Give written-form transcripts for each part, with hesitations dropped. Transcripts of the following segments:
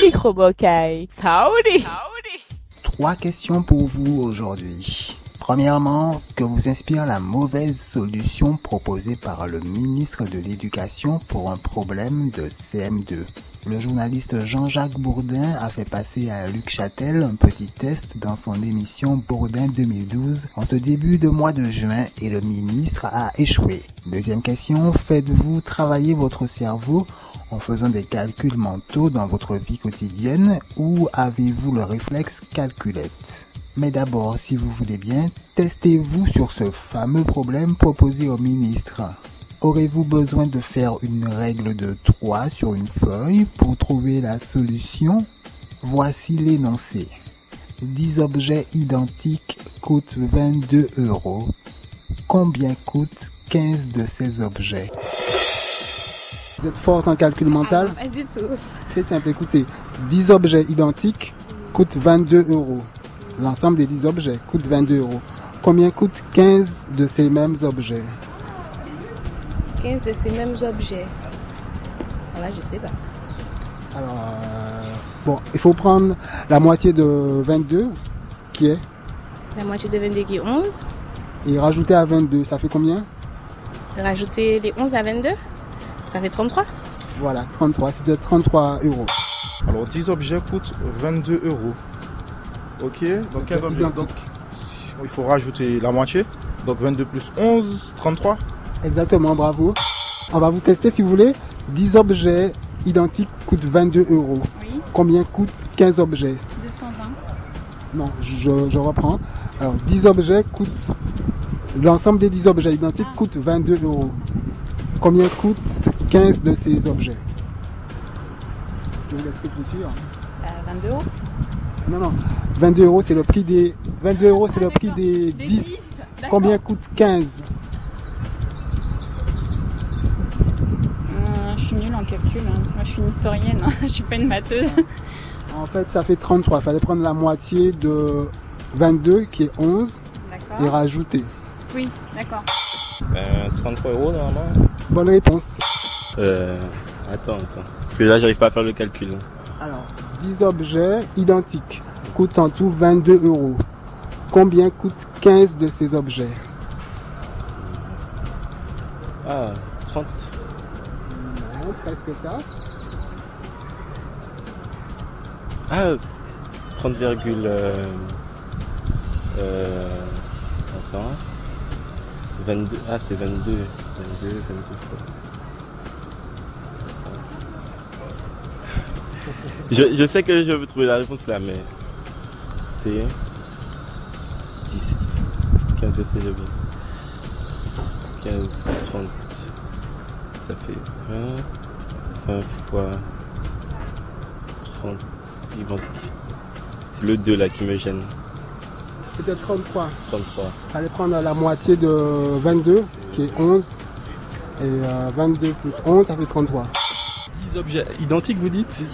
Microbokai. Saoudi. Trois questions pour vous aujourd'hui. Premièrement, que vous inspire la mauvaise solution proposée par le ministre de l'Éducation pour un problème de CM2? Le journaliste Jean-Jacques Bourdin a fait passer à Luc Châtel un petit test dans son émission Bourdin 2012 en ce début de mois de juin et le ministre a échoué. Deuxième question, faites-vous travailler votre cerveau en faisant des calculs mentaux dans votre vie quotidienne ou avez-vous le réflexe calculette? Mais d'abord, si vous voulez bien, testez-vous sur ce fameux problème proposé au ministre. Aurez-vous besoin de faire une règle de 3 sur une feuille pour trouver la solution? Voici l'énoncé. 10 objets identiques coûtent 22 €. Combien coûtent 15 de ces objets? Vous êtes forte en calcul mental? Pas du tout. C'est simple, écoutez. 10 objets identiques coûtent 22 €. L'ensemble des 10 objets coûte 22 €. Combien coûtent 15 de ces mêmes objets? 15 de ces mêmes objets. Voilà, je sais pas. Alors, bon, il faut prendre la moitié de 22, qui est, La moitié de 22 qui est 11. et rajouter à 22, ça fait combien? Rajouter les 11 à 22, ça fait 33. Voilà, 33, c'était 33 €. Alors 10 objets coûtent 22 €. Ok, donc 15 objets, Identique. donc il faut rajouter la moitié. Donc 22 plus 11, 33. Exactement, bravo. On va vous tester si vous voulez. 10 objets identiques coûtent 22 €. Oui, Combien coûtent 15 objets? 220. Non, je reprends. Alors, 10 objets coûtent... L'ensemble des 10 objets identiques coûte 22 €. Combien coûtent 15 de ces objets? Je vous laisse réfléchir. 22 euros. Non. 22 € c'est le prix des... 22 € c'est le prix des 10. Combien coûte 15? Je suis nulle en calcul. Moi, je suis une historienne. Je suis pas une matheuse. En fait, ça fait 33. Il fallait prendre la moitié de 22, qui est 11, et D'accord. rajouter. Oui, d'accord. 33 € normalement. Bonne réponse. Attends. Parce que là, j'arrive pas à faire le calcul. Alors, 10 objets identiques coûtent en tout 22 €. Combien coûte 15 de ces objets? Ah, 30. Non, presque ça. Ah, 30, attends. 22. Ah, c'est 22. 22 fois. Je sais que je veux trouver la réponse là, mais c'est 10. 15, c'est le bien. 15, 30. Ça fait 20. 20 fois 30. C'est le 2 là qui me gêne. C'était 33. 33. Il fallait prendre la moitié de 22, qui est 11. Et 22 plus 11, ça fait 33. 10 objets identiques, vous dites? C'est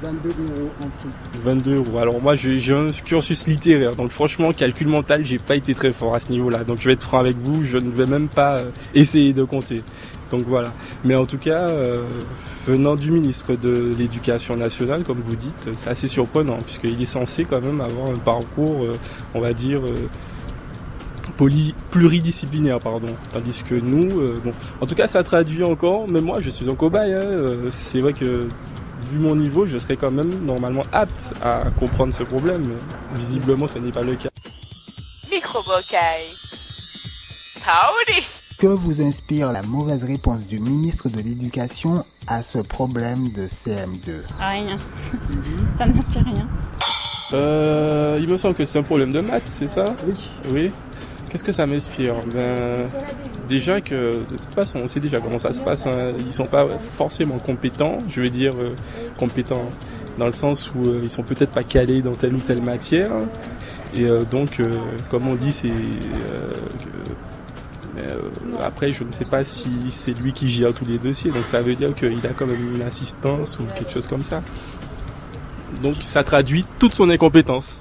22 € en tout. 22 €. Alors moi, j'ai un cursus littéraire, donc franchement, calcul mental, j'ai pas été très fort à ce niveau-là. Donc je vais être franc avec vous, je ne vais même pas essayer de compter. Donc voilà. Mais en tout cas, venant du ministre de l'Éducation nationale, comme vous dites, c'est assez surprenant, puisqu'il est censé quand même avoir un parcours, on va dire, pluridisciplinaire, pardon. Tandis que nous, bon, en tout cas, ça traduit encore, mais moi, je suis un cobaye. C'est vrai que, vu mon niveau, je serais quand même normalement apte à comprendre ce problème, mais visiblement, ce n'est pas le cas. Microbokai. Saoudi. Que vous inspire la mauvaise réponse du ministre de l'Éducation à ce problème de CM2? Rien. Ça ne m'inspire rien. Il me semble que c'est un problème de maths, c'est ça? Oui. Oui. Qu'est-ce que ça m'inspire? Déjà que, de toute façon, on sait déjà comment ça se passe. Ils sont pas forcément compétents. Je veux dire compétents dans le sens où ils sont peut-être pas calés dans telle ou telle matière. Et donc, comme on dit, c'est après, je ne sais pas si c'est lui qui gère tous les dossiers, donc ça veut dire qu'il a quand même une assistance ou quelque chose comme ça. Donc ça traduit toute son incompétence.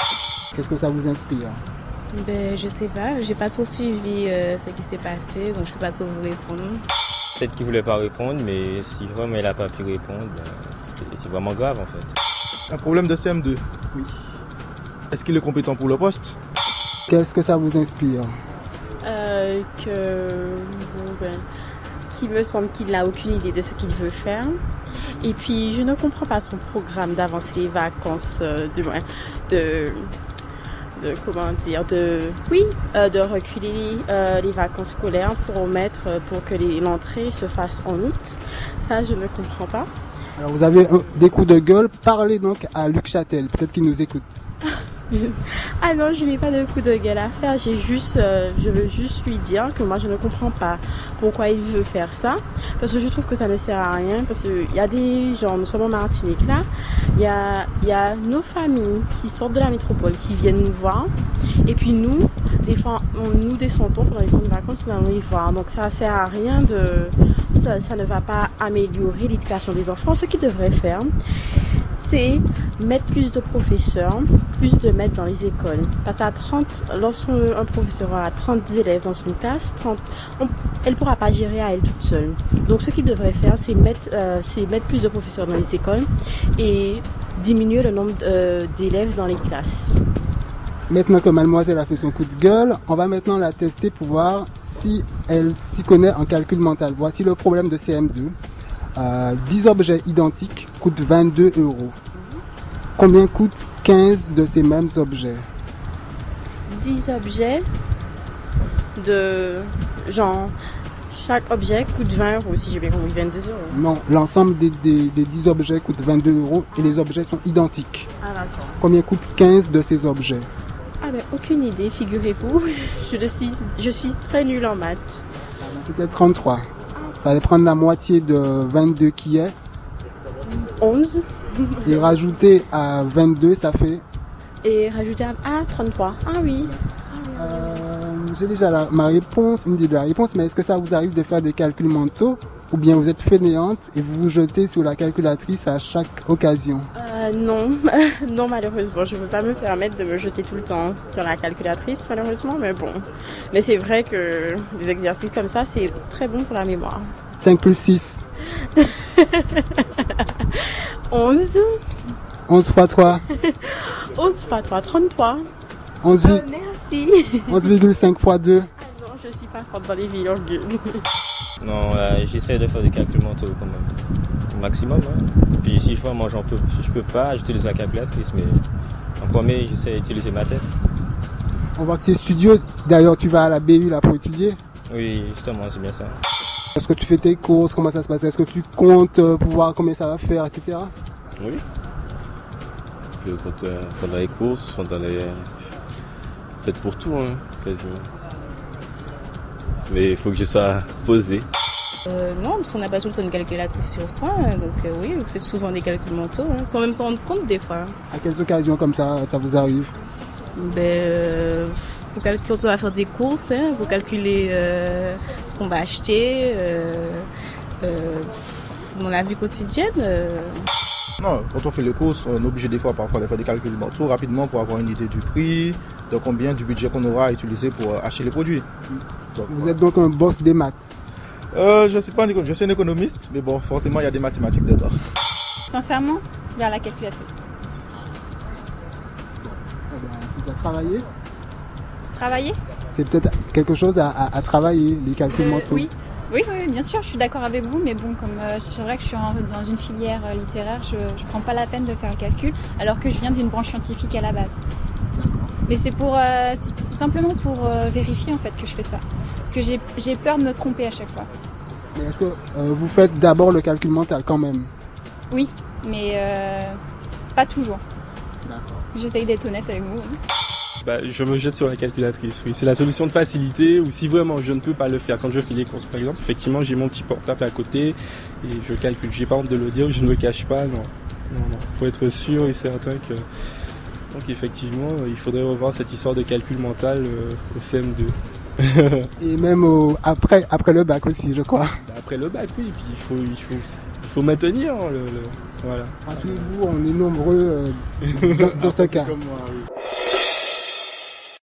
Qu'est-ce que ça vous inspire? Ben, je sais pas, j'ai pas trop suivi ce qui s'est passé, donc je peux pas trop vous répondre. Peut-être qu'il voulait pas répondre, mais si vraiment il a pas pu répondre, c'est vraiment grave en fait. Un problème de CM2. Oui. Est-ce qu'il est compétent pour le poste? Qu'est-ce que ça vous inspire? Qu'il me semble qu'il n'a aucune idée de ce qu'il veut faire. Et puis, je ne comprends pas son programme d'avancer les vacances, de reculer les vacances scolaires pour que l'entrée se fasse en août. Ça, je ne comprends pas. Alors, vous avez des coups de gueule. Parlez donc à Luc Châtel, peut-être qu'il nous écoute. Ah non, je n'ai pas de coup de gueule à faire. Je veux juste lui dire que moi je ne comprends pas pourquoi il veut faire ça, parce que je trouve que ça ne sert à rien. Parce qu'il y a des gens, nous sommes en Martinique là, il y a nos familles qui sortent de la métropole, qui viennent nous voir, et puis nous, des fois, nous descendons pendant les grandes vacances, nous allons les voir. Donc ça sert à rien ça ne va pas améliorer l'éducation des enfants. Ce qu'ils devraient faire, c'est mettre plus de professeurs, plus de maîtres dans les écoles. Parce qu'à 30, lorsqu'un professeur a 30 élèves dans une classe, elle ne pourra pas gérer à elle toute seule. Donc ce qu'il devrait faire, c'est mettre plus de professeurs dans les écoles et diminuer le nombre d'élèves dans les classes. Maintenant que mademoiselle a fait son coup de gueule, on va maintenant la tester pour voir si elle s'y connaît en calcul mental. Voici le problème de CM2. 10 objets identiques coûtent 22 €. Combien coûtent 15 de ces mêmes objets? 10 objets de genre, chaque objet coûte 20 €, si j'ai bien compris, 22 €. Non, l'ensemble des 10 objets coûte 22 € et les objets sont identiques. Ah d'accord. Combien coûtent 15 de ces objets? Ah ben aucune idée, figurez-vous. Je suis très nulle en maths. C'était 33. Fallait prendre la moitié de 22 qui est 11. Et rajouter à 22, ça fait... Et rajouter à 33. Ah oui. J'ai déjà ma réponse, une idée de la réponse, mais est-ce que ça vous arrive de faire des calculs mentaux ou bien vous êtes fainéante et vous vous jetez sur la calculatrice à chaque occasion? Non, non malheureusement, je ne peux pas me permettre de me jeter tout le temps sur la calculatrice malheureusement, mais bon. Mais c'est vrai que des exercices comme ça, c'est très bon pour la mémoire. 5 plus 6. 11. 11 fois 3. 11 fois 3, 33. 11, merci. 11,5 fois 2. Ah non, je suis pas forte dans les virgules. Non, j'essaie de faire des calculs mentaux quand même. Au maximum. Hein. Puis si moi j'en peux. Si je peux pas, j'utilise la calculatrice, mais en premier, j'essaie d'utiliser ma tête. On voit que tu es studieux. D'ailleurs, tu vas à la BU là pour étudier? Oui, justement, c'est bien ça. Est-ce que tu fais tes courses? Comment ça se passe? Est-ce que tu comptes pour voir combien ça va faire, etc.? Oui. Je compte pendant les courses, pendant les... Peut-être pour tout, hein, quasiment. Mais il faut que je sois posé. Non, parce qu'on n'a pas tout le temps une calculatrice sur soi, donc oui, vous faites souvent des calculs mentaux, hein, sans même s'en rendre compte des fois. À quelles occasions comme ça vous arrive? Faut calculer, quand on va faire des courses, hein, faut calculer ce qu'on va acheter dans la vie quotidienne. Non, quand on fait les courses, on est obligé parfois de faire des calculs mentaux rapidement pour avoir une idée du prix, de combien du budget qu'on aura à utiliser pour acheter les produits. Donc, vous êtes donc un boss des maths? Je suis un économiste, mais bon, forcément il y a des mathématiques dedans. Sincèrement, vers la calculatrice. C'est à travailler? Travailler? C'est peut-être quelque chose à travailler, les calculs mentaux. Oui. Oui, bien sûr, je suis d'accord avec vous, mais bon, comme c'est vrai que je suis dans une filière littéraire, je ne prends pas la peine de faire le calcul, alors que je viens d'une branche scientifique à la base. Mais c'est simplement pour vérifier en fait que je fais ça, parce que j'ai peur de me tromper à chaque fois. Mais est-ce que vous faites d'abord le calcul mental quand même? Oui, mais pas toujours. J'essaye d'être honnête avec vous. Je me jette sur la calculatrice, oui. C'est la solution de facilité, ou si vraiment je ne peux pas le faire quand je fais les courses par exemple, effectivement j'ai mon petit portable à côté et je calcule. J'ai pas honte de le dire, je ne me cache pas, non. Faut être sûr et certain que... Donc effectivement, il faudrait revoir cette histoire de calcul mental au CM2. Et même après le bac aussi, je crois. Après le bac, oui, et puis il faut maintenir voilà. Rassurez-vous, on est nombreux dans ce cas. Comme moi, oui.